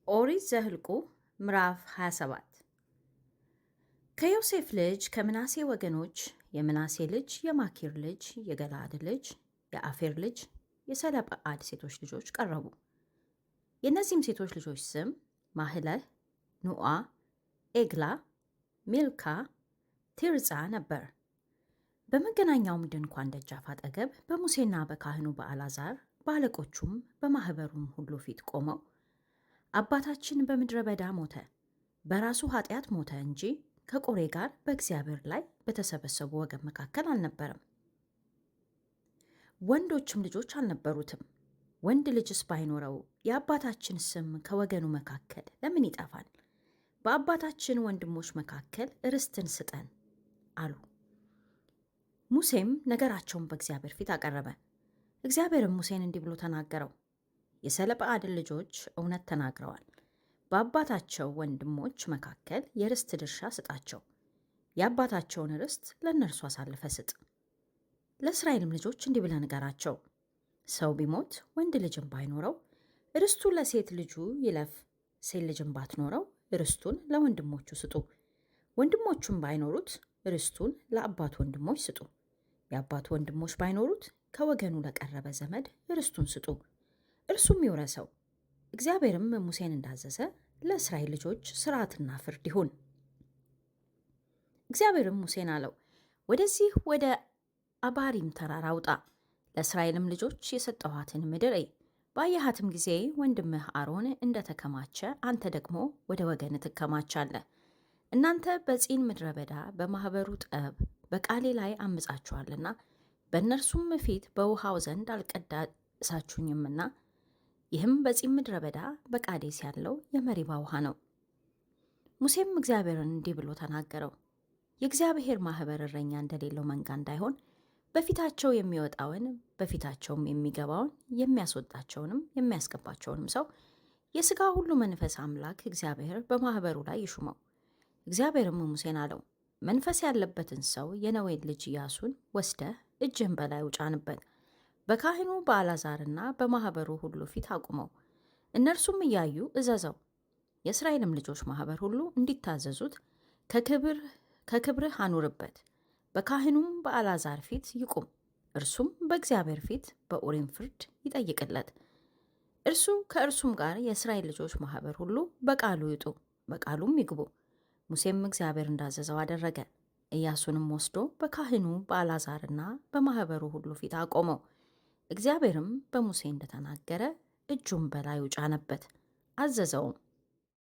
ኦሪት ዘኍልቍ ምዕራፍ 27 ከዮሴፍ ልጅ ከምናሴ ወገኖች የምናሴ ልጅ የማኪር ልጅ የገለዓድ ልጅ የአፌር ልጅ የሰለጰዓድ ሴቶች ልጆች ቀረቡ። የእነዚህም ሴቶች ልጆች ስም ማህለህ፣ ኑዓ፣ ኤግላ፣ ሚልካ፣ ቲርጻ ነበር። በመገናኛውም ድንኳን ደጃፍ አጠገብ በሙሴና በካህኑ በአልዓዛር በአለቆቹም በማኅበሩም ሁሉ ፊት ቆመው አባታችን በምድረ በዳ ሞተ፣ በራሱ ኃጢአት ሞተ እንጂ ከቆሬ ጋር በእግዚአብሔር ላይ በተሰበሰቡ ወገን መካከል አልነበረም። ወንዶችም ልጆች አልነበሩትም። ወንድ ልጅስ ባይኖረው የአባታችን ስም ከወገኑ መካከል ለምን ይጠፋል? በአባታችን ወንድሞች መካከል ርስትን ስጠን አሉ። ሙሴም ነገራቸውን በእግዚአብሔር ፊት አቀረበ። እግዚአብሔርም ሙሴን እንዲህ ብሎ ተናገረው። የሰለጰዓድን ልጆች እውነት ተናግረዋል። በአባታቸው ወንድሞች መካከል የርስት ድርሻ ስጣቸው። የአባታቸውን ርስት ለእነርሱ አሳልፈ ስጥ። ለእስራኤልም ልጆች እንዲህ ብለህ ንገራቸው፣ ሰው ቢሞት ወንድ ልጅም ባይኖረው ርስቱ ለሴት ልጁ ይለፍ። ሴት ልጅም ባትኖረው ርስቱን ለወንድሞቹ ስጡ። ወንድሞቹም ባይኖሩት ርስቱን ለአባቱ ወንድሞች ስጡ። የአባቱ ወንድሞች ባይኖሩት ከወገኑ ለቀረበ ዘመድ ርስቱን ስጡ፣ እርሱም ይውረሰው። እግዚአብሔርም ሙሴን እንዳዘዘ ለእስራኤል ልጆች ሥርዓትና ፍርድ ይሁን። እግዚአብሔርም ሙሴን አለው፣ ወደዚህ ወደ አባሪም ተራራ ውጣ፣ ለእስራኤልም ልጆች የሰጠኋትን ምድር እይ። ባየሃትም ጊዜ ወንድምህ አሮን እንደተከማቸ አንተ ደግሞ ወደ ወገን ትከማቻለህ። እናንተ በጺን ምድረ በዳ በማኅበሩ ጠብ በቃሌ ላይ አምጻችኋልና በእነርሱም ፊት በውሃው ዘንድ አልቀደሳችሁኝምና፣ ይህም በጺን ምድረ በዳ በቃዴስ ያለው የመሪባ ውሃ ነው። ሙሴም እግዚአብሔርን እንዲህ ብሎ ተናገረው፣ የእግዚአብሔር ማኅበር እረኛ እንደሌለው መንጋ እንዳይሆን በፊታቸው የሚወጣውን በፊታቸውም የሚገባውን የሚያስወጣቸውንም የሚያስገባቸውንም ሰው የሥጋ ሁሉ መንፈስ አምላክ እግዚአብሔር በማኅበሩ ላይ ይሹመው። እግዚአብሔርም ሙሴን አለው፣ መንፈስ ያለበትን ሰው የነዌን ልጅ ኢያሱን ወስደህ እጅህን በላዩ ጫንበት፣ በካህኑ በአልዓዛርና በማኅበሩ ሁሉ ፊት አቁመው፣ እነርሱም እያዩ እዘዘው። የእስራኤልም ልጆች ማኅበር ሁሉ እንዲታዘዙት ከክብርህ አኑርበት። በካህኑም በአልዓዛር ፊት ይቁም። እርሱም በእግዚአብሔር ፊት በኡሪም ፍርድ ይጠይቅለት። እርሱ ከእርሱም ጋር የእስራኤል ልጆች ማኅበር ሁሉ በቃሉ ይውጡ፣ በቃሉም ይግቡ። ሙሴም እግዚአብሔር እንዳዘዘው አደረገ። ኢያሱንም ወስዶ በካህኑ በአልዓዛርና በማኅበሩ ሁሉ ፊት አቆመው። እግዚአብሔርም በሙሴ እንደተናገረ እጁን በላዩ ጫነበት፣ አዘዘውም።